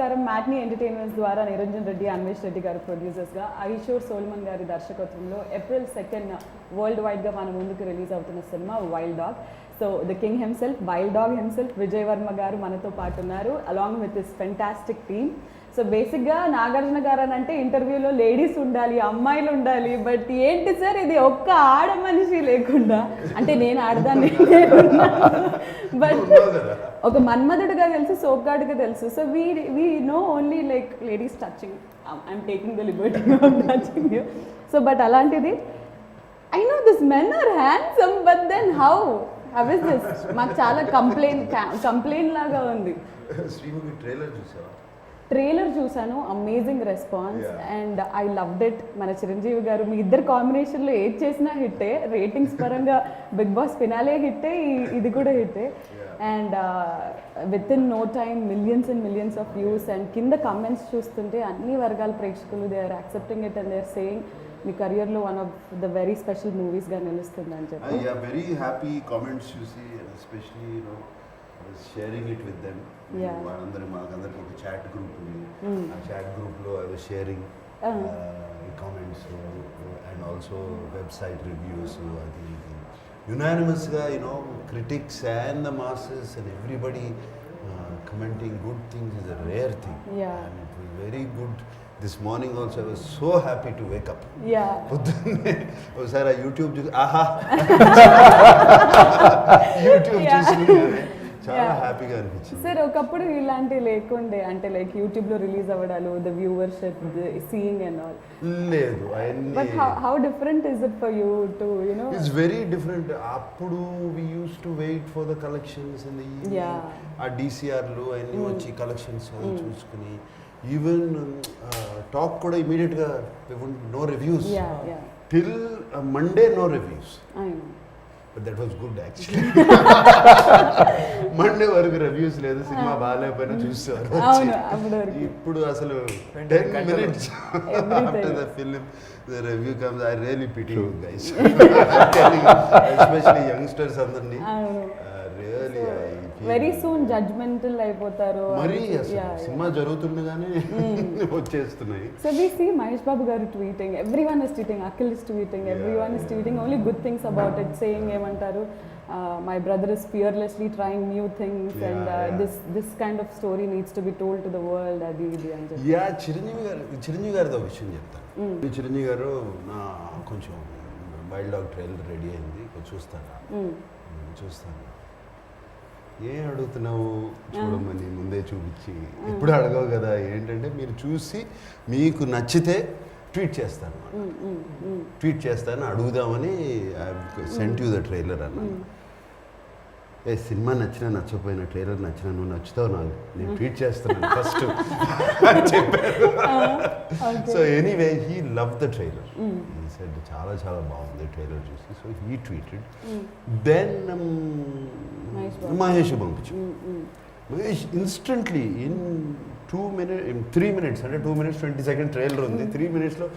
నమస్కారం. Matinee entertainments ద్వారా నిరంజన్ రెడ్డి, అన్వేష్ రెడ్డి గారు ప్రొడ్యూసర్స్గా, ఐషోర్ సోల్మన్ గారి దర్శకత్వంలో ఏప్రిల్ 2 వరల్డ్ వైడ్గా మన ముందుకు రిలీజ్ అవుతున్న cinema wild dog. So the king himself, wild dog himself Vijay Varma గారు మనతో పాటు ఉన్నారు, along with this fantastic team. So బేసిక్గా నాగార్జున గారు అని అంటే ఇంటర్వ్యూలో లేడీస్ ఉండాలి, అమ్మాయిలు ఉండాలి, బట్ ఏంటి సార్ ఇది ఒక్క ఆడ మనిషి లేకుండా, అంటే నేను ఆడదాన్ని బట్ ఒక మన్మధుడుగా తెలుసు, సోప్గాడుగా తెలుసు. So we know only like ladies touching, I'm taking the liberty of touching you. So but అలాంటిది I know this men are handsome, but then how is this? మాకు చాలా కంప్లైంట్ లాగా ఉంది. ట్రైలర్ చూసాను, amazing response and I loved it. మన చిరంజీవి గారు మీ ఇద్దరు కాంబినేషన్లో ఏది చేసినా హిట్టే, రేటింగ్స్ పరంగా బిగ్ బాస్ ఫినాలే హిట్టే, ఇది కూడా హిట్టే. And with in no time millions and millions of views. And కింద కమెంట్స్ చూస్తుంటే అన్ని వర్గాల ప్రేక్షకులు they are accepting it and they are saying మీ కెరియర్లో one of the very special మూవీస్గా నిలుస్తుంది అని చెప్పి. వెరీ హ్యాపీ కామెంట్స్ చూసి, especially sharing it with them. వాళ్ళందరూ మాకందరికి ఒక చాట్ గ్రూప్ ఉంది, ఆ చాట్ గ్రూప్లో I was sharing comments and also website reviews. అది యునానిమస్గా critics and the masses and everybody commenting good things is a rare thing. And it was very good. This morning also I was so happy to wake up. పొద్దున్నే ఒకసారి ఆ YouTube చూసి YouTube చూసి చాలా హ్యాపీగా అనిపించింది. Sir ఒకప్పుడు ఇలాంటివి లేకుండే, అంటే లైక్ యూట్యూబ్లో రిలీజ్ అవ్వడాలు, the viewership, seeing and all లేదు. But how different is it for you to you know? It's very different. అప్పుడు we use to wait for the collections and ఆ డిసిఆర్లు అన్నీ వచ్చి కలెక్షన్స్ చూసుకుని, ఈవెన్ టాక్ కూడా ఇమీడియట్గా no reviews till Monday, no reviews. But that was good actually. Monday వరకు reviews లేదు, సినిమా బాగాలేకపోయినా చూస్తారు. ఇప్పుడు అసలు 10 minutes after the film the review comes, I really pity you guys. Especially youngsters అందరినీ really వెరీ సూన్ జడ్జ్మెంటల్ అయిపోతారు. మరి సినిమా జరుగుతుండగానే వచ్చేస్తున్నాయి. So we see Mahesh Babu garu tweeting, everyone is tweeting, Akhil is tweeting, everyone is tweeting only good things about it, saying ఏమంటారు, my brother is fearlessly trying new things and this kind of story needs to be told to the world, అది ఇది అని చెప్పి. చిరంజీవి గారితో ఒక విషయం చెప్తాను. చిరంజీవి గారు నా కొంచెం వైల్డ్ డాగ్ ట్రైలర్ రెడీ అయింది, చూస్తాను. ఏం అడుగుతున్నావు చూడమని ముందే చూపించి, ఇప్పుడు అడగవు కదా, ఏంటంటే మీరు చూసి మీకు నచ్చితే ట్వీట్ చేస్తాను అడుగుదామని సెంట్ యూ ద ట్రైలర్ అన్నాను. సినిమా నచ్చినా నచ్చకపోయినా, ట్రైలర్ నచ్చినా నువ్వు నచ్చుతావు నాకు, నేను ట్వీట్ చేస్తున్నాను ఫస్ట్ అని చెప్పారు. So anyway he love the trailer, he said చాలా చాలా బాగుంది ట్రైలర్ చూసి. So he tweeted, then Mahesh పంపించు. మహేష్ ఇన్స్టెంట్లీ ఇన్ 3 minutes, అంటే 2 minutes 20 seconds ట్రైలర్ ఉంది, 3 minutesలో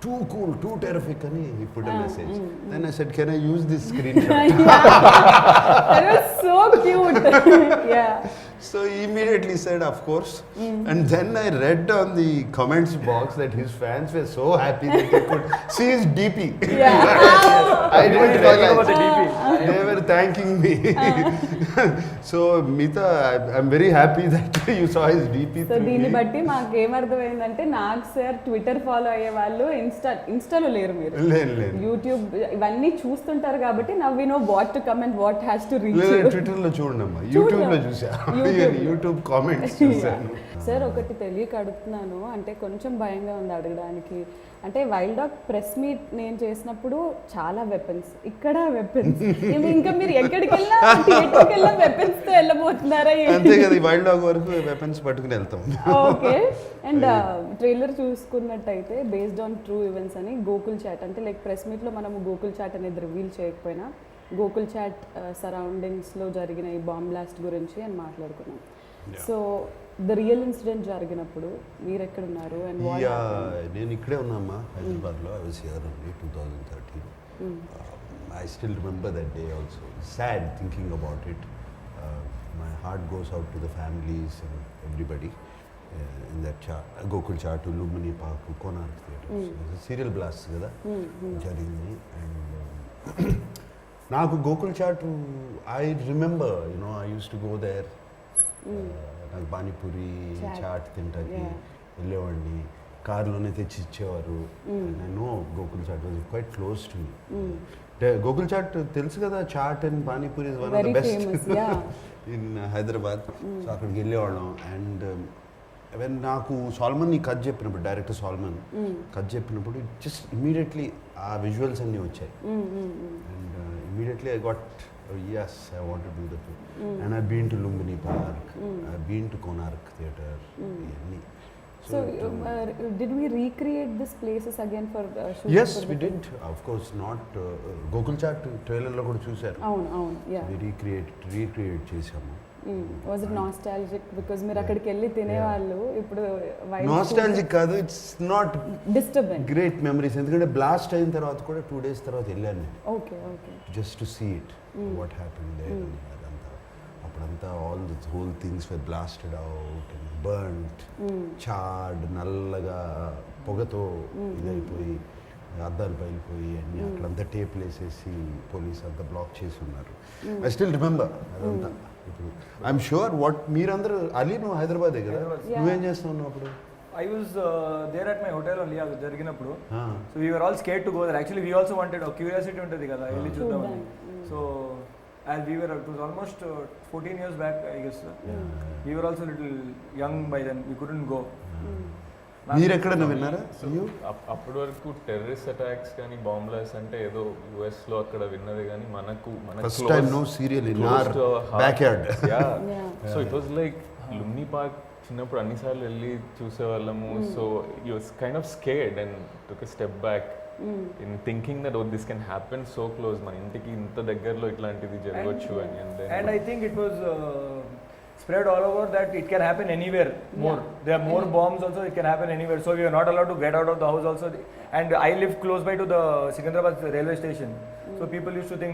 too cool, too terrific అని he put a message. Then I said, can I use this screenshot? That was so cute. So he immediately said, of course. And then I read on the comments box that his fans were so happy that they could see his DP. I didn't realize they were thanking me. So Mita, I'm very happy that you saw his DP. So దీన్ని బట్టి మాకు ఏమర్థమైందంటే, నాకు sir Twitter follow అయ్యే వాళ్ళు ఇన్స్టాలో లేరు, మీరు YouTube ఇవన్నీ చూస్తుంటారు కాబట్టి now we know what to come and what has to reach. ట్విట్టర్లో చూడమ్మా, యూట్యూబ్లో చూసా, యూట్యూబ్ కామెంట్స్ చూసాను. సార్ ఒకటి తెలియక అడుగుతున్నాను, అంటే కొంచెం భయంగా ఉంది అడగడానికి. అంటే వైల్డ్ డాగ్ ప్రెస్ మీట్ నేను చేసినప్పుడు చాలా వెపన్స్, ఇక్కడ వెపన్స్, ఇంకా మీరు ఎక్కడికి వెళ్ళినా థియేటర్కి వెళ్ళినా వెపన్స్ తో వెళ్ళబోతున్నారా? అంతే కదా, వైల్డ్ డాగ్ వరకు వెపన్స్ పట్టుకుని వెళ్తాం. ఓకే. అండ్ ట్రైలర్ చూసుకున్నట్టయితే బేస్డ్ ఆన్ ట్రూ ఈవెంట్స్ అని గోకుల్ చాట్, అంటే లైక్ ప్రెస్ మీట్లో మనము గోకుల్ చాట్ అనేది రివీల్ చేయకపోయినా గోకుల్ చాట్ సరౌండింగ్స్లో జరిగిన ఈ బాంబ్ బ్లాస్ట్ గురించి అని మాట్లాడుకున్నాం. సో ద రియల్ ఇన్సిడెంట్ జరిగినప్పుడు మీరు ఎక్కడ ఉన్నారు? అండ్ నేను ఇక్కడే ఉన్నామ్మా, హైదరాబాద్లో. I was here only 2013. I still remember that day also. Sad thinking about it. My heart goes out to the families and everybody. in that chart, Gokul Chaat, Lumini Park, Konark Theatre. Serial blasts కదా జరిగింది. And నాకు Gokul Chat I remember you know I use to go there. నాకు పానీపూరి చాట్ తింటాకి వెళ్ళేవాడిని, కార్లోనే తెచ్చి ఇచ్చేవారు. నేను Gokul Chat was quite close to me. Gokul Chat తెలుసు కదా, chaat and panipuri is one of the best in Hyderabad. So అక్కడికి వెళ్ళేవాళ్ళం. అండ్ వెన్ నాకు సాల్మన్ ఈ కథ చెప్పినప్పుడు, డైరెక్టర్ సాల్మన్ కథ చెప్పినప్పుడు జస్ట్ ఇమీడియట్లీ ఆ విజువల్స్ అన్నీ వచ్చాయి. And immediately I got yes, I want to do the film. And I've been to Lumbini Park, I've been to Konark Theatre. So did we recreate these places again for shooting? Yes, we did. Of course, not Gokul Chaat trailer lo kuda chusaru. Avunu, yeah. We recreate chesamu. Was it nostalgic because మీరు అక్కడికి వెళ్ళి తినేవాళ్ళు, ఇప్పుడు nostalgic కాదు, it's not disturbing, great memories. ఎందుకంటే blast అయిన తర్వాత కూడా 2 days తర్వాత వెళ్ళాను నేను. Okay just to see it what happened there. అప్పుడంతా all the whole things were blasted out and burned, charred, నల్లగా పొగతో ఇదైపోయి అద్దాలు పైలిపోయి అన్నీ అక్కడంతా టేప్లు వేసేసి పోలీస్ అంతా బ్లాక్ చేసి ఉన్నారు. ఐ స్టిల్ రిమెంబర్ అదంతా. ఇప్పుడు ఐఎమ్ షూర్ వాట్ మీరందరూ అలీ నువ్వు హైదరాబాదే కదా, నువ్వేం చేస్తున్నావు అప్పుడు? I was there at my hotel only. అది జరిగినప్పుడు. So we were all scared to go there. Actually we also wanted, curiosity ఉంటుంది కదా, వెళ్ళి చూద్దామని. So as we were, it was almost 14 years back I guess. We were also little young by then, we couldn't go. మీరు ఎక్కడన్నా విన్నారా? అప్పటి వరకు terrorist attacks కానీ బాంబ్లాస్ అంటే ఏదో యుఎస్ లో అక్కడ విన్నది, కానీ మనకు first time no serial in our backyard. So it was like Lumbini park చిన్నప్పుడు అన్నిసార్లు వెళ్ళి చూసేవాళ్ళము. So you was kind of scared and took a step back in thinking that this can happen so close, మన ఇంటికి ఇంత దగ్గరలో ఇట్లాంటిది జరగవచ్చు అని. And I think it was spread all over that it can happen anywhere more. There are more bombs also, it can happen anywhere. So we are not allowed to get out of the house also. And I live close by to the Secunderabad railway station. So people used to think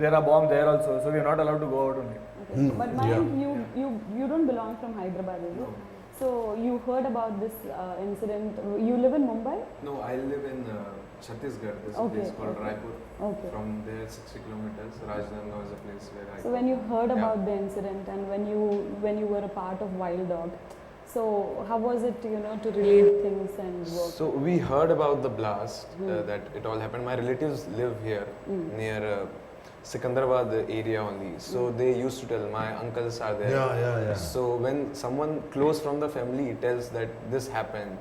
there are bombs there also. So we are not allowed to go out only. But Mayank, you don't belong from Hyderabad, is it? So you heard about this incident. You live in Mumbai? No, I live in Chhattisgarh. There's a place called Raipur. From there 60 kilometers. Rajnandgaon is a place where I. So when you heard about the incident and when you were a part of Wild Dog, so how was it, to relate things and work? So we heard about the blast that it all happened. My relatives live here near Secunderabad area only. So they used to tell, my uncles are there. Yeah. So when someone close from the family tells that this happened,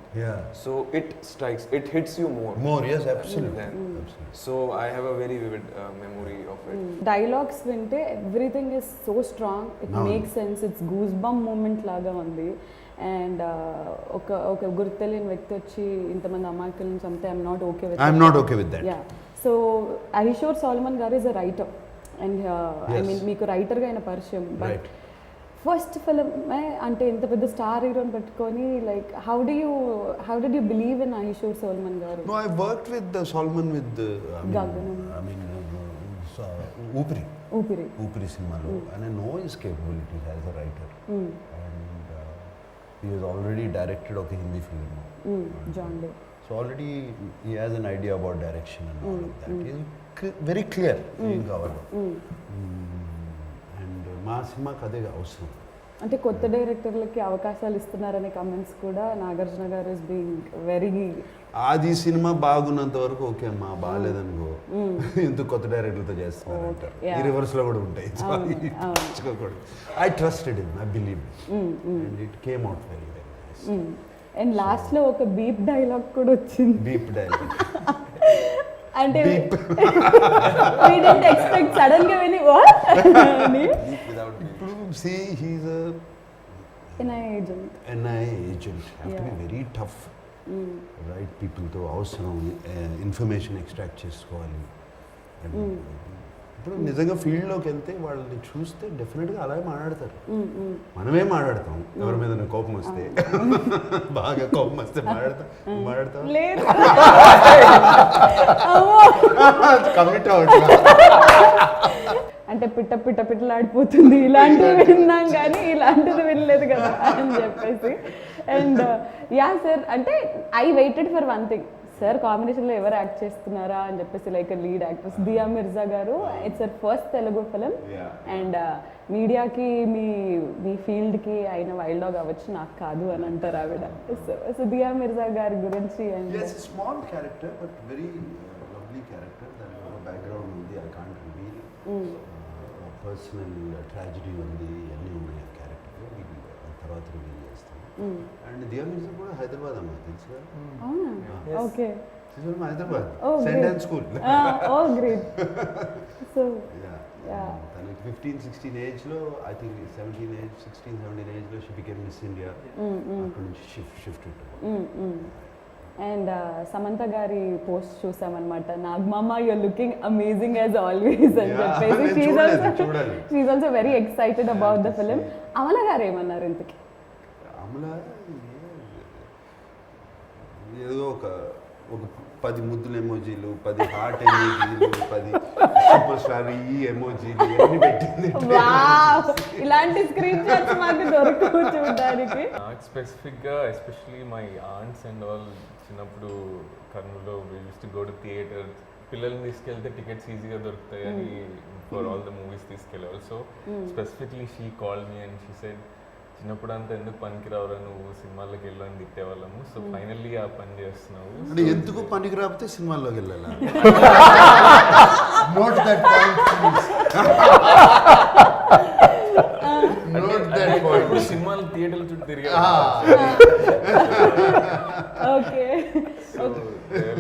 so it strikes, it hits you more. Yes, absolutely. So I have a very vivid memory of it. Dialogues vinte everything is so strong, it makes sense, it's goosebump moment laga undi. And ఒక గుర్తు తెలియని వ్యక్తి వచ్చి ఇంతమంది అమాయకులను చంపితే I'm not okay with that. So Ahishor salmon garu is a writer and I mean మీకు రైటర్గా అయిన పరిచయం, బట్ ఫస్ట్ ఫిలిం అంటే ఇంత పెద్ద స్టార్ హీరోని పెట్టుకొని like how did you believe in Ahishor salmon garu? No, I worked with Salman with ఊపిరి సినిమాలో, and I know his capabilities as a writer. And he has already directed ఒక Hindi film, John Day. So already he has an idea about direction and all of that. He is very clear ఏం కావాలో. And మా సినిమాకి అదే అవసరం. అంటే కొత్త డైరెక్టర్లకి అవకాశాలు ఇస్తున్నారనే కమెంట్స్ కూడా నాగార్జున గారు ఇస్ బీయింగ్ వెరీ. అది సినిమా బాగున్నంత వరకు ఓకే అమ్మా, బాగాలేదనుకో ఎందుకు కొత్త డైరెక్టర్లతో చేస్తున్నారు అంటారు. ఈ రివర్స్ లో కూడా ఉంటాయి. I trusted him, I believe and it came out very very nice. And last లో ఒక బీప్ డైలాగ్ కూడా వచ్చింది. బీప్ డైలాగ్ అంటే we didn't expect సడన్ గా విని what ఇప్పుడు see he's a NIA agent. have to be very tough, right people తో అవసరం ఇన్ఫర్మేషన్ ఎక్స్ట్రాక్ట్ చేసుకోవాలి. ఇప్పుడు నిజంగా ఫీల్డ్లోకి వెళ్తే వాళ్ళని చూస్తే డెఫినెట్గా అలాగే మాట్లాడతారు. మనమే మాట్లాడతాం ఎవరి మీద కోపం వస్తే, బాగా కోపం వస్తే మాట్లాడతాం కమిట్ అవ్వట్లా. అంటే అంటే పిట్టలాడిపోతుంది ఇలాంటివి విన్నాం కానీ ఇలాంటిది వినలేదు కదా అని చెప్పేసి. అండ్ యా సార్, అంటే I waited for one thing, sir కాంబినేషన్లో ఎవరు యాక్ట్ చేస్తున్నారా అని చెప్పేసి, లైక్ లీడ్ యాక్ట్రెస్ దియా మిర్జా గారు. It's sir first Telugu film and మీడియాకి మీ ఫీల్డ్కి అయిన వైల్డ్ డాగ్ అవ్వచ్చు, నాకు కాదు అని అంటారు ఆవిడ. సో దియా మిర్జా గారి గురించి and small character but very lovely character. దాని బ్యాక్గ్రౌండ్ ఉంది, I can't reveal. Personal tragedy ఉంది, అన్నీ ఉన్నాయి ఆ క్యారెక్టర్లో. మీకు తర్వాత రివీల్ చేస్తాను. అండ్ దియా మిర్జా కూడా హైదరాబాద్ అమ్మ, తెలుసు. అవునా? Okay. Hyderabad Oh, saint and school. Oh great. So తనకి 15-16 ఏజ్లో, ఐ థింక్ 16-17 ఏజ్లో షీ బికేమ్ మిస్ ఇండియా. అక్కడ నుంచి షిఫ్ట్. అండ్ సమంత గారి పోస్ట్ చూసామన్నమాట, నాగమామ you're looking amazing as always అని చెప్పేసి. She's also very excited about the film. Amala garu ఏమన్నారు ఇంతకి? అమల ఏదో ఒక 10 ముద్దుల ఎమోజీలు, 10 హార్ట్ ఎమోజీలు, 10 సూపర్ స్టార్ ఈ ఎమోజీలు అన్ని పెట్టింది. ఇలాంటి స్క్రీన్ షాట్స్ మాకు దొరకవు చూడడానికి. నాకు స్పెసిఫిక్గా especially my aunts and all చిన్నప్పుడు కర్నూలులో we use to go to theatre. పిల్లల్ని తీసుకెళ్తే టికెట్స్ ఈజీగా దొరుకుతాయి అని ఫర్ ఆల్ ద మూవీస్ తీసుకెళ్ళేవాళ్ళు. So specifically she call me and she said, చిన్నప్పుడు అంతా ఎందుకు పనికిరావురా నువ్వు, సినిమాల్లోకి వెళ్ళని తిట్టేవాళ్ళము. సో ఫైనల్లీ ఆ పని చేస్తున్నావు. అంటే ఎందుకు పనికి రాకపోతే సినిమాల్లోకి వెళ్ళాలా? Note that point. Note that point. ఇప్పుడు సినిమాలు థియేటర్ల చుట్టూ తిరిగా. ఓకే. సో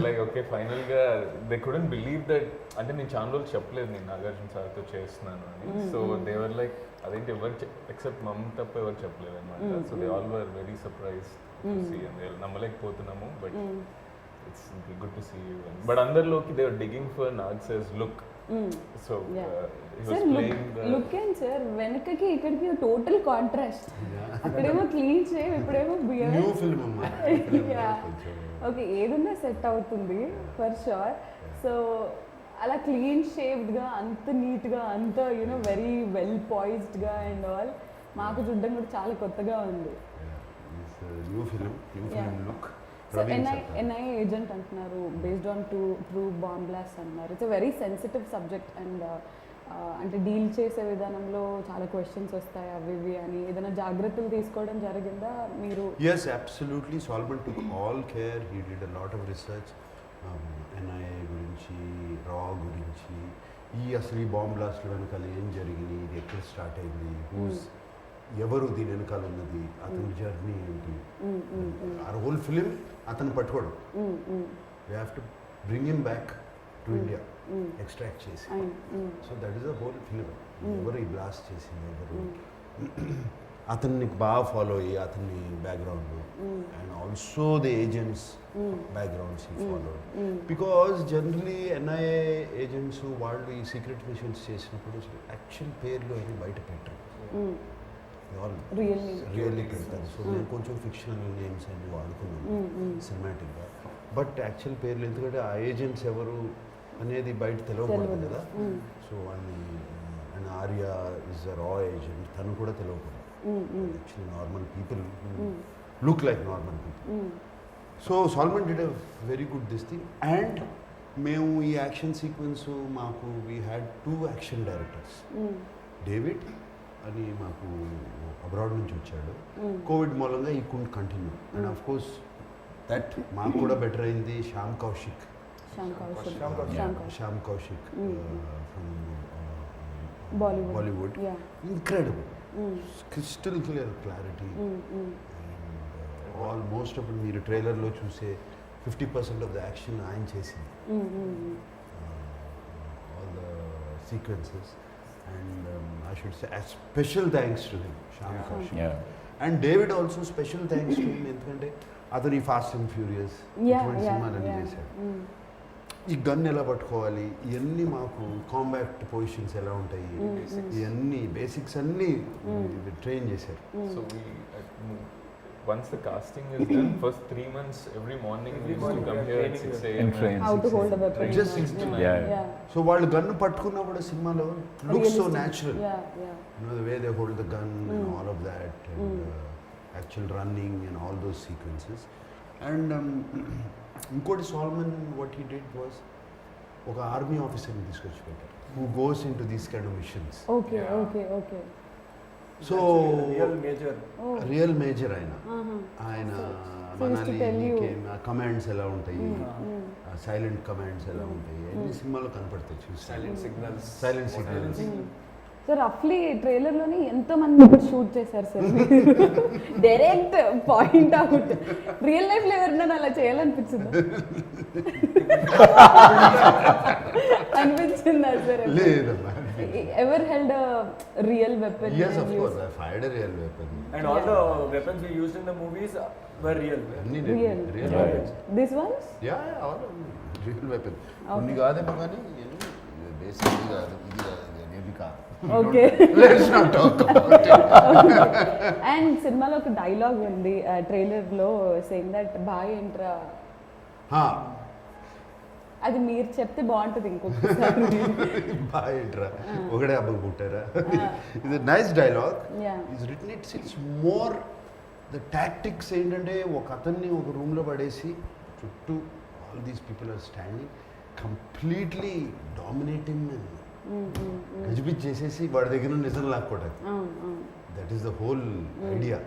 లైక్ ఓకే ఫైనల్గా దే కుడెంట్ బిలీవ్ దట్. అంటే నేను చాలా రోజులు చెప్పలేదు నేను నాగార్జున సార్తో చేస్తున్నాను అని. సో దేవర్ లైక్ అదేంటి ఎవరు ఎక్సెప్ట్ మమ్ తప్ప ఎవరు చెప్పలేదు అనమాట. So they all were very surprise to see and నమ్మలేకపోతున్నాము. But it's good to see you. But అందరిలోకి they are digging for Nag's look. So sir look and sir వెనకకి ఇక్కడికి టోటల్ కాంట్రాస్ట్. అక్కడేమో క్లీన్ షేవ్, ఇప్పుడేమో బియర్డ్. న్యూ ఫిల్మ్ అమ్మా. Okay, ఏదున్నా set అవుతుంది for sure. So అలా క్లీన్ షేవ్డ్గా, అంత నీట్గా, అంత యూనో వెరీ వెల్ పాయిజ్డ్గా అండ్ ఆల్ మాకు చూడడం కూడా చాలా కొత్తగా ఉంది. New film look. So NI agent అంటున్నారు, based on true bomb blast అంటున్నారు. It's very sensitive subject and అంటే డీల్ చేసే విధానంలో చాలా క్వశ్చన్స్ వస్తాయి అవి ఇవి అని. ఏదైనా జాగ్రత్తలు తీసుకోవడం జరిగిందా మీరు? Yes, absolutely. Solomon took all care. He did a lot of research. NIA గురించి, రా గురించి, అసలు ఈ బాంబ్ బ్లాస్ట్ వెనకాల ఏం జరిగింది, ఇది ఎక్కడ స్టార్ట్ అయింది, ఎవరు దీని వెనకాల ఉన్నది, అతని జర్నీ ఏంటి, ఆ హోల్ ఫిలిం అతను పట్టుకోవడం. We have to bring him back to India, extract చేసి. So that is the whole film. ఎవరు ఈ బ్లాస్ట్ చేసింది, ఎవరు, అతన్ని బాగా ఫాలో అయ్యి అతన్ని background and also the agents backgrounds ఈ follow. Because generally NIA agents వాళ్ళు ఈ సీక్రెట్ మిషన్స్ చేసినప్పుడు యాక్చువల్ పేర్లు అని బయట పెట్టరు, రియల్లీ పెడతారు. సో నేను కొంచెం ఫిక్షనల్ నేమ్స్ అన్ని వాడుకున్నాను సినిమాటిక్గా. బట్ యాక్చువల్ పేర్లు, ఎందుకంటే ఆ ఏజెంట్స్ ఎవరు అనేది బయట తెలియకూడదు కదా. సో వాళ్ళని అండ్ ఆర్య ఇస్ అ రా ఏజెంట్, తను కూడా తెలియకూడదు. Actually normal people who look like normal people. So Solomon did a very good this thing. And మేము ఈ యాక్షన్ సీక్వెన్స్ మాకు we had 2 action directors. David అని మాకు అబ్రాడ్ నుంచి వచ్చాడు. కోవిడ్ మూలంగా ఈ could continue. And of course that మాకు కూడా బెటర్ అయింది Shyam Kaushik from Bollywood. Incredible, crystal clear clarity. Almost అప్పుడు మీరు ట్రైలర్లో చూసే 50% ఆఫ్ ద యాక్షన్ ఆయన చేసింది, all the sequences. And I should say special thanks to him, Shyam Kaushik. And David also special thanks to him, ఎందుకంటే అతను ఈ ఫాస్ట్ అండ్ ఫ్యూరియస్ ఇటువంటి సినిమాలన్నీ చేశాడు. ఈ గన్ ఎలా పట్టుకోవాలి, ఇవన్నీ మాకు కాంబాక్ట్ పొజిషన్స్ ఎలా ఉంటాయి, ఇవన్నీ బేసిక్స్ అన్నీ ట్రైన్ చేశారు. So once the casting is done, first 3 months, every morning we used to come here at 6 a.m. And train. How to 6 hold a weapon. Just 6 to 9. Yeah. So వాళ్ళు gun పట్టుకున్నా కూడా సినిమాలో looks so Realistic. Natural Yeah, yeah. the way they hold the gun and all of that and actual running and all those sequences and inkoti Solomon what he did was ఒక army ఆఫీసర్ని తీసుకొచ్చి పెట్టారు who goes into these kind of missions Okay, Yeah. okay. so real major Oh. Real major ఆయన Uh-huh. ఆయన So used to Manali tell you. Commands ఎలా ఉంటాయి Mm. Silent commands ఎలా ఉంటాయి అన్ని సినిమాలో కనపడతాయి చూసి Silent signals. Silent signals. So రఫ్లీ ట్రైలర్లోని ఎంతో మంది ఇప్పుడు షూట్ చేశారు sir direct point out real లైఫ్లో ఎవరినైనా అలా చేయాలనిపించిందా అనిపించిందా సార్ లేదమ్మా ever held real weapon yes of course I fired a real weapon and all the weapons we used in the movies were real. అన్ని real real Yeah. weapons. This ones real weapon కొన్ని కాదేమో కానీ basic ఇది కాదు ఇది కాదు ఇది అనేది కాదు okay let's not talk about and సినిమాలో ఒక డైలాగ్ ఉంది ట్రైలర్లో సేయింగ్ దట్ బాయ్ ఎంట్రా అది మీరు చెప్తే బాగుంటుంది ఇంకొకసారి బాగా ఏంట్రా ఒకడే అబ్బకు పుట్టారా ఇది nice dialogue Yeah. Is written it's more the tactics ఏంటంటే ఒక అతన్ని ఒక రూమ్లో పడేసి చుట్టూ all these people are standing completely dominating గజిబిజ్ చేసేసి వాడి దగ్గర నుండి నిజం లాక్కోవడానికి అవును అవును that is the whole idea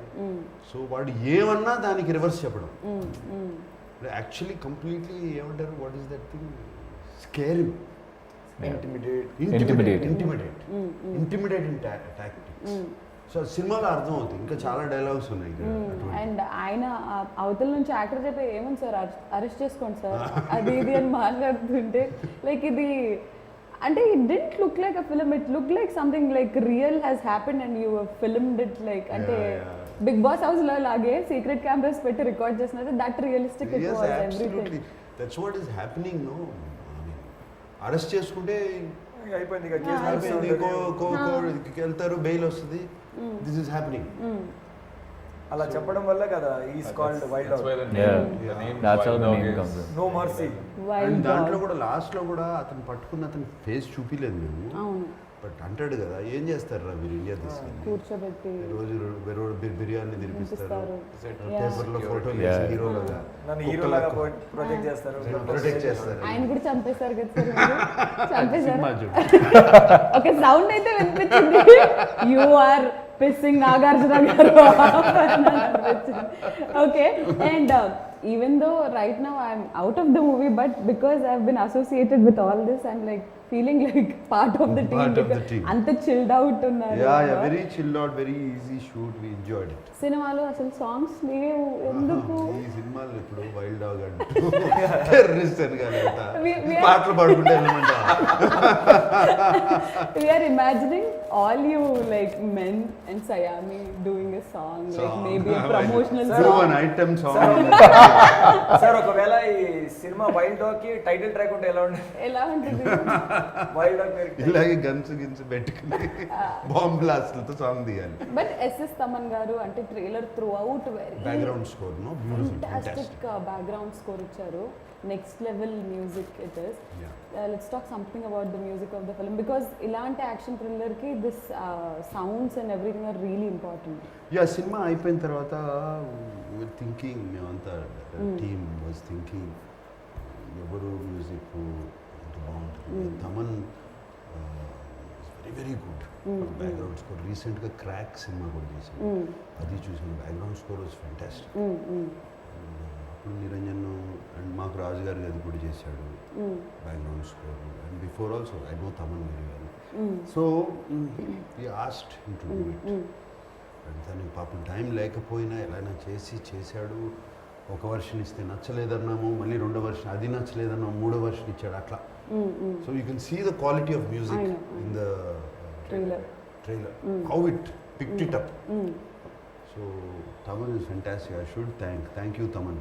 so వాడు ఏమన్నా దానికి రివర్స్ చెప్పడం యాక్చువల్లీ కంప్లీట్లీ ఏమంటారు what is that thing scare Intimidate. Intimidating tactics so సినిమాలో అర్థం అవుతుంది ఇంకా చాలా డైలాగ్స్ ఉన్నాయి ఇక్కడ అటువంటి. అండ్ ఆయన అవతల నుంచి యాక్టర్ చెప్పే ఏముంది సార్ అరెస్ట్ చేసుకోండి సార్ అది ఇది అని మాట్లాడుతుంటే లైక్ ఇది అంటే it didn't look like a film it look like something like real has happened and you filmed it like అంటే Yeah. బిగ్ బాస్ హౌస్ లో లాగే సీక్రెట్ కెమెరాస్ పెట్టి రికార్డ్ చేసినట్టు that realistic it Yes, was absolutely. Everything That's what is happening, no? Arrest చేసుకుంటే అయిపోయింది ఇక అయిపోయింది case వెళ్తారు బెయిల్ వస్తుంది దిస్ ఇస్ హ్యాపెనింగ్ అలా చెప్పడం వల్ల కదా is called wild That's why dog. the Yeah. name, the name That's how Wild the Dog name is- comes in. No mercy. And దాంట్లో కూడా లాస్ట్లో కూడా అతను పట్టుకున్న అతని ఫేస్ చూపిలేదు మేము అవును బట్ అంటాడు కదా ఏం చేస్తారు రా మీరు ఇండియా తీసుకెళ్ళి కూర్చోబెట్టి రోజు బిర్యానీ తినిపిస్తారు తినిపిస్తారు పేపర్లో ఫోటోలు Yeah. వేసి హీరోలుగా నన్ను హీరోలాగా ప్రొజెక్ట్ చేస్తారు. ప్రొటెక్ట్ చేస్తారు ఆయన కూడా చంపేశారు కదా సార్ మీరు? చంపేశారు సినిమా చూడు ఓకే సౌండ్ అయితే వినిపించింది you are pissing Nagarjuna garu okay and even though right now I'm out of the movie but because I been associated with all this I'm like feeling like part of the Part of the team team. అంత chilled out ఉన్నారు very chill out very easy shoot we enjoyed it సినిమాలో అసలు songs లేవు ఎందుకు ఈ సినిమాలు ఇప్పుడు wild dog అంటూ టెర్రరిస్ట్ అని కానీ We- పాటలు పాడుకుంటే వెళ్ళమంటా we are imagining all you like men and Sayami doing a song like maybe a promotional Do song an item song. Sir ఒకవేళ ఈ సినిమా వైల్డ్ డాగ్ కి టైటిల్ ట్రాక్ ఉంటే ఎలా ఉంటుంది? ఎలా ఉంటుంది వైల్డ్ డాగ్ పేరు ఇలాగే గన్స్ గిన్స్ పెట్టుకుని బాంబ్ బ్లాస్ట్లతో సాంగ్ తీయాలి బట్ ఎస్ఎస్ తమన్ గారు అంటే trailer throughout very background score no beautiful fantastic background score ఇచ్చారు next level music it is let's talk something about the music of the film because ఇలాంటి action థ్రిల్లర్కి this sounds and everything are really important yeah సినిమా అయిపోయిన తర్వాత thinking మేమంతా team was thinking ఎవరు music ఎంత బాగుంటుంది Thaman very very good background score రీసెంట్గా క్రాక్ సినిమా కూడా చేశాను అది చూసాను బ్యాక్గ్రౌండ్ స్కోర్ వాజ్ ఫ్యాంటాస్టిక్ అప్పుడు నిరంజన్ అండ్ మాకు రాజు గారు అది కూడా చేశాడు background score and before also I know Thaman very well so ఈ asked to do it and తనకి పాపం టైం లేకపోయినా ఎలా చేశాడు ఒక వర్షన్ ఇస్తే నచ్చలేదన్నాము మళ్ళీ రెండో వర్షన్ అది నచ్చలేదన్నాము మూడో వర్షన్ ఇచ్చాడు అట్లా so you can see the quality of music I know. In the Trailer. Trailer how it picked it up so Thaman is fantastic I should thank you Thaman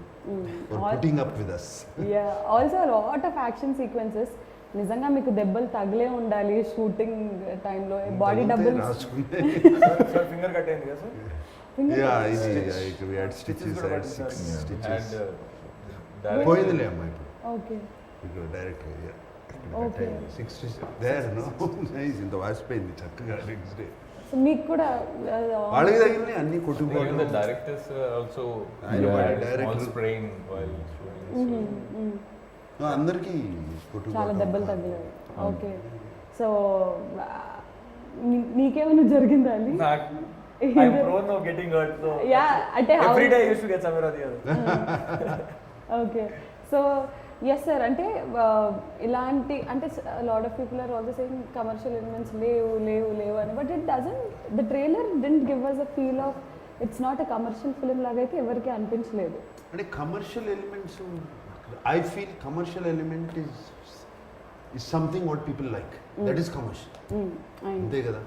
for All- putting up with us yeah also lot of action sequences నిజంగా మీకు దెబ్బలు తగిలే ఉండాలి shooting టైంలో body డబ్బులు రాసుకుంటే sir finger cut అయింది కదా sir? Yeah, we had stitches, I had 6 Yeah. stitches. And పోయిందిలే అమ్మా ఇప్పుడు okay direct Okay. 6 stitches there no nice ఇంత వాసిపోయింది చక్కగా నెక్స్ట్ డే సో మీకు కూడా వాళ్ళకి తగిలినాయి అన్ని even the కొట్టుకుపోవడం directors also I know, had a small director- sprain while shooting. So అందరికీ చాలా కొట్టుకుపోవడం దెబ్బలు తగిలాయి ఓకే సో నీకేమైనా జరిగిందా అని నాకు I'm prone of getting hurt, so yeah అంటే every day I used to get somewhere or the other. Okay so yes sir అంటే ఇలాంటి అంటే lot of people are also saying commercial elements లేవు అని but it doesn't the trailer didn't give us a feel of it's not a commercial film లాగా అయితే ఎవరికి అనిపించలేదు అంటే commercial elements I feel commercial element is something what people like that is commercial అంతే కదా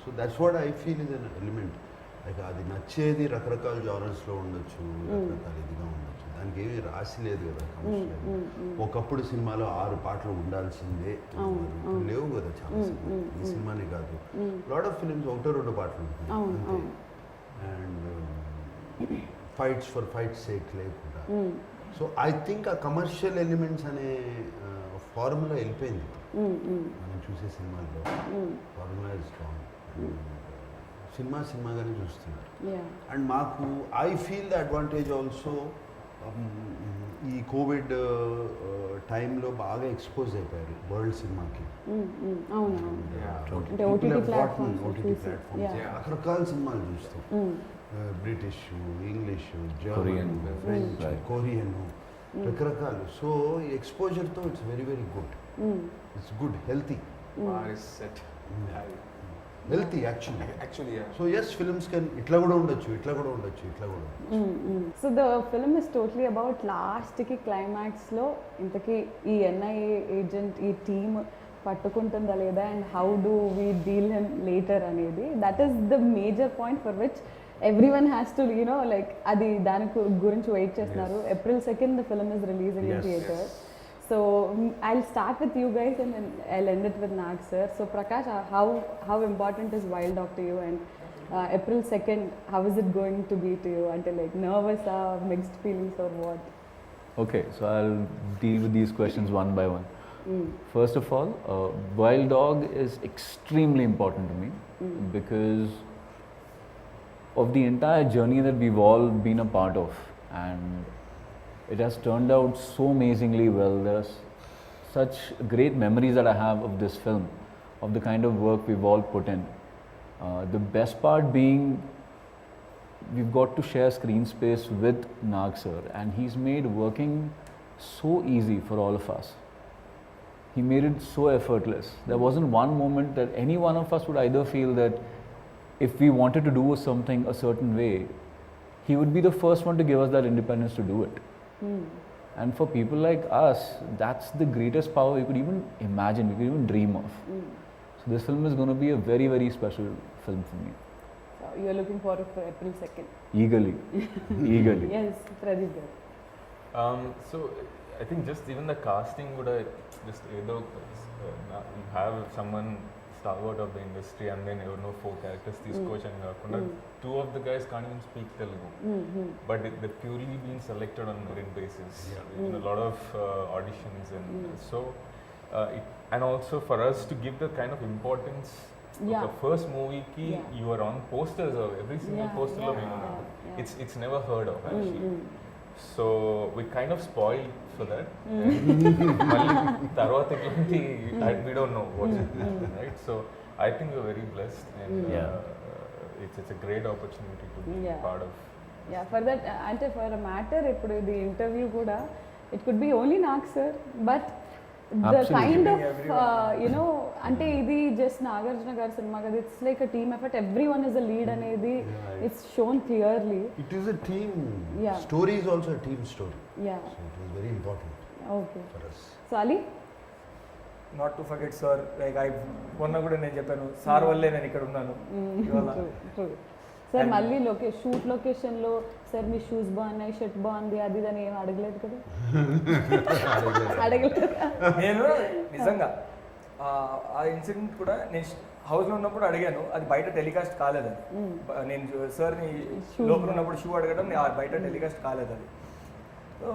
so that's what I feel is an element like అది నచ్చేది రకరకాల జానర్స్లో ఉండొచ్చు రకరకాల ఇదిగా ఉండొచ్చు దానికి ఏమీ రాసి లేదు కదా కమర్షియల్ ఒకప్పుడు సినిమాలో 6 పాటలు ఉండాల్సిందే ఇప్పుడు లేవు కదా చాలా సినిమాలు ఈ సినిమానే కాదు లాట్ ఆఫ్ ఫిలిమ్స్ 1-2 పాటలు ఉంటుంది అంతే and fights for fight sake లేకుండా సో ఐ థింక్ ఆ కమర్షియల్ ఎలిమెంట్స్ అనే ఫార్ములా వెళ్ళిపోయింది మనం చూసే సినిమాల్లో ఫార్ములా ఇస్ స్ట్రాంగ్ సినిమాగానే చూస్తున్నారు అండ్ మాకు I feel the advantage also ఈ కోవిడ్ టైంలో బాగా ఎక్స్పోజ్ అయిపోయారు వరల్డ్ సినిమాకి ఓటీటీ ప్లాట్ఫామ్స్ రకరకాల సినిమాలు చూస్తాం British English German French Korean రకరకాలు సో ఈ ఎక్స్పోజర్తో it's very very good it's good healthy healthy Actually, yeah. So yes films can ఇట్లా కూడా ఉండొచ్చు ఇట్లా కూడా ఉండొచ్చు ఇట్లా కూడా ఉండొచ్చు so the film is totally about లాస్ట్కి క్లైమాక్స్లో ఇంతకీ ఈ ఎన్ఐఏ ఏజెంట్ ఈ టీమ్ పట్టుకుంటుందా లేదా and how do we deal him later అనేది that is the major point for which every one has to you know like అది దాని గురించి వెయిట్ చేస్తున్నారు April 2nd the film is releasing in theatre so I'll start with you guys and then I'll end it with Nag sir. So Prakash, how important is Wild Dog to you and April 2nd, how is it going to be to you? Until like nervous or mixed feelings or what? Okay, so I'll deal with these questions one by one. First of all, Wild Dog is extremely important to me because of the entire journey that we've all been a part of, and it has turned out so amazingly well. There's such great memories that I have of this film, of the kind of work we've all put in. The best part being we've got to share screen space with Nag sir, and he's made working so easy for all of us. He made it so effortless. There wasn't one moment that any one of us would either feel that if we wanted to do something a certain way, he would be the first one to give us that independence to do it. And for people like us, that's the greatest power we could even imagine, we could even dream of. So this film is going to be a very, very special film for me. So you're looking forward for April 2nd? Eagerly. Eagerly. Yes, Pradeep garu. So I think just even the casting would just either you have someone stalwart of the industry and then you know 4 characters తీసుకొచ్చాను కాకుండా 2 of the guys can't even speak Telugu but they're purely being selected on merit basis in a lot of auditions and so and also for us to give the kind of importance of the first movie ki you are on posters of every single poster lo మేము it's never heard of actually so we kind of spoiled for that మళ్ళీ తర్వాత ఎట్లాంటి we don't know what's it right so I think we're very blessed and it's a great opportunity to be part of for that అంటే for a matter ఇప్పుడు ఇది interview కూడా it could be only Nag sir but the kind of అంటే ఇది just Nagarjuna గారి సినిమా కదా it's like a team effort everyone is a lead అనేది it's shown clearly it is a team story is also a team story yeah so it was very important okay for us so అలీ not to forget sir like మొన్న కూడా నేను చెప్పాను sir వల్లే నేను ఇక్కడ ఉన్నాను సార్ మళ్ళీ షూట్ లొకేషన్లో సార్ మీ షూస్ బాగున్నాయి షర్ట్ బాగుంది అది అని ఏం అడగలేదు కదా అడగలేదు నేను నిజంగా ఆ ఇన్సిడెంట్ కూడా నేను హౌస్లో ఉన్నప్పుడు అడిగాను, అది బయట టెలికాస్ట్ కాలేదు అది. నేను సార్ని లోపల ఉన్నప్పుడు షూ అడగడం బయట టెలికాస్ట్ కాలేదు అది. సో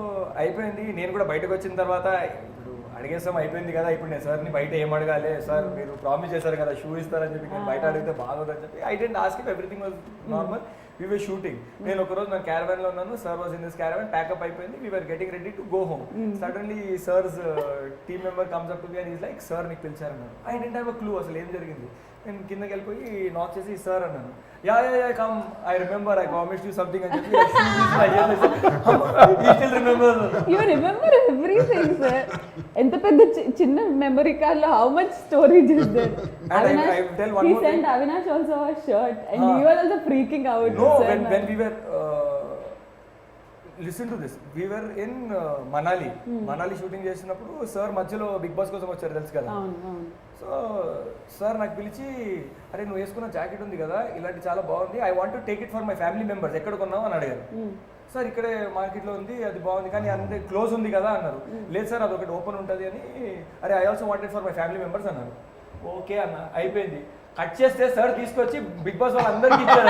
అయిపోయింది. నేను కూడా బయటకు వచ్చిన తర్వాత ఇప్పుడు అడిగేస్తాం అయిపోయింది కదా, ఇప్పుడు నేను సార్ని బయట ఏం అడగాలి, సార్ మీరు ప్రామిస్ చేశారు కదా షూ ఇస్తారని చెప్పి, నేను బయట అడిగితే బాగోదని చెప్పి I didn't ask if everything was normal. We were shooting. నేను ఒకరోజు నా క్యారవాన్లో ఉన్నాను, sir was in this caravan, pack up అయిపోయింది, we were getting ready to go home. Suddenly sir's team member comes up to me and is like, sir నీకు పిలిచారన్నారు. I didn't have a clue అసలు ఏం జరిగింది. నేను కిందకి వెళ్ళిపోయి నాక్ చేసి సార్ అన్నాను. Yeah come, I remember, I promised you something అని చెప్పి still remember. You remember everything sir. ఎంత పెద్ద చిన్న మెమరీ కార్డ్ లో how much storage is there. I will tell one he more sent thing. Avinash also a shirt and you were also freaking out. No, sir. when we were listen to this, we were in Manali shooting చేసినప్పుడు sir మధ్యలో big boss కోసం వచ్చారు తెలుసు కదా. అవును. So sir నాకు పిలిచి, అరే నువ్వు వేసుకున్న జాకెట్ ఉంది కదా ఇలాంటి చాలా బాగుంది, I want to take it for my family members, ఎక్కడ కొన్నావు అని అడిగారు. సార్ ఇక్కడే మార్కెట్లో ఉంది, అది బాగుంది కానీ అంటే క్లోజ్ ఉంది కదా అన్నారు. లేదు సార్ అది ఒకటి ఓపెన్ ఉంటుంది అని. అరే I also wanted for my family members అన్నారు. ఓకే అన్న, అయిపోయింది. కట్ చేస్తే సార్ తీసుకొచ్చి బిగ్ బాస్ వాళ్ళందరికీ ఇచ్చారు.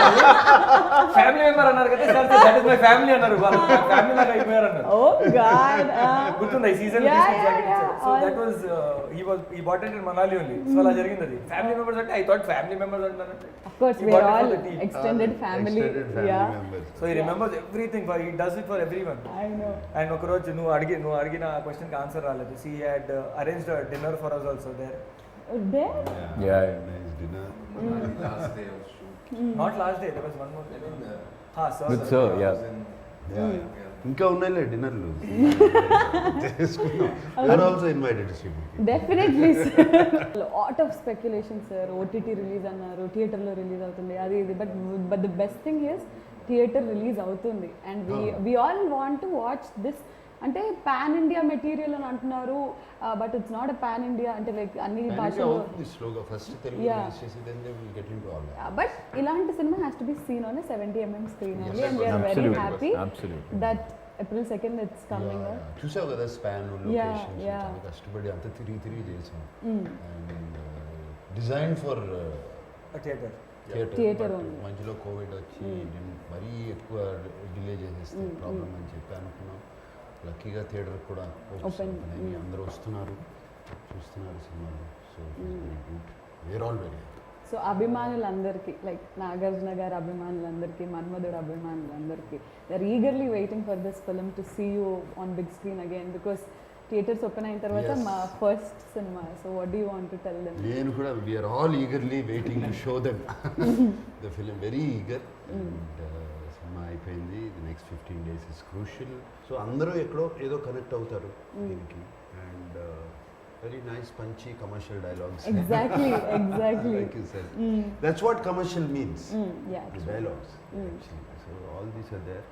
ఫ్యామిలీ మెంబర్ అన్నారు కదా sir, that is my family అన్నారు. వాళ్ళు ఫ్యామిలీ లాగా అయిపోయారు అన్నారు. Oh God. గుర్తుందా ఈ సీజన్ జాకెట్ ఇచ్చారు. So that was he bought it in Manali only. So అలా జరిగింది అది. ఫ్యామిలీ మెంబర్స్ అంటే ఐ థాట్ ఫ్యామిలీ మెంబర్స్ అంటారంటే. Of course, we are all extended family. Extended family Yeah. members. So he remembers everything. He does it for everyone. I know. And ఒక రోజు నువ్వు అడిగిన question కి ఆన్సర్ రాలేదు. He had arranged a dinner for us also there. There? Yeah. Nice dinner. Last day of shoot. Not last day. There was one more day. Sir. With sir, yeah. ఇంకా ఉన్నాయిలే డిన్నర్లు చేసుకున్నాం. Are also invited Sreemukhi. Definitely, sir. Lot of speculation, sir. OTT release అన్నారు, థియేటర్లో release అవుతుంది అది ఇది. But the best thing is theatre release అవుతుంది and we all want to watch this. అంటే పాన్ ఇండియా మెటీరియల్ అని అంటున్నారు, but it's not a pan India. అంటే లైక్ అన్ని భాషలు స్లోగా ఫస్ట్ తెలుగు రిలీజ్ చేసి then they will get into all that. But ఇలాంటి సినిమా has to be seen on 70mm screen only and we are very Absolutely. Happy Absolutely. That April 2nd it's coming up. చూసావు కదా span Yeah, locations yeah. చాలా కష్టపడి అంత తిరిగి చేసాం. And design for Theatre only. మధ్యలో కోవిడ్ వచ్చి మరీ ఎక్కువ డిలే చేసేస్తే ప్రాబ్లం అని చెప్పి అనుకున్నాం. లక్కీగా థియేటర్ కూడా ఓపెన్ అయ్యి అందరూ వస్తున్నారు, చూస్తున్నారు సినిమాలు. So very good, we're all very happy. So అభిమానులందరికీ లైక్ నాగార్జున గారి అభిమానులందరికీ, మన్మధుడు అభిమానులందరికీ they are eagerly waiting for this film to see you on big screen again because theatres open అయిన తర్వాత Yes. మా first cinema. So what do you want to tell them? నేను కూడా we are all eagerly waiting to show them the film, very eager. And cinema అయిపోయింది, the next 15 days is crucial. So అందరూ ఎక్కడో ఏదో connect అవుతారు దీనికి. And very nice Punchhi commercial dialogues. Exactly. Like you said. That's what commercial means. Yeah. The dialogues actually. So all these are there.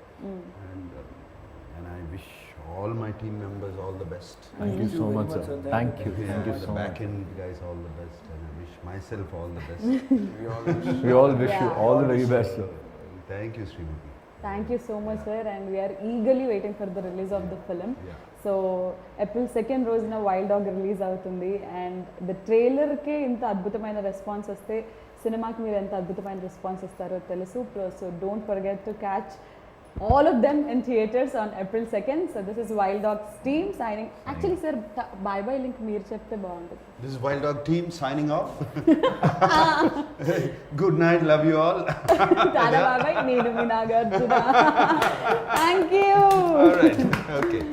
And I wish all my team members all the best. Thank you so much, sir. Thank you. Thank you The so much. back end guys all the best, and I wish myself all the best. We all wish you Yeah. all the very best, sir. Thank you, Srimati. Thank you so much, sir, and we are eagerly waiting for the release of the film. Yeah. So April 2nd రోజున wild dog release అవుతుంది and the ట్రైలర్కే ఇంత అద్భుతమైన response వస్తే సినిమాకి మీరు ఎంత అద్భుతమైన response ఇస్తారో తెలుసు. So don't forget to catch all of them in theaters on April 2nd. So this is Wild Dog's team signing. Actually, sir, bye-bye link meer chepte baaguntadi. This is Wild Dog team signing off. Good night, love you all. Tala bye-bye, nenu mi Nagarjuna. Thank you. All right, okay.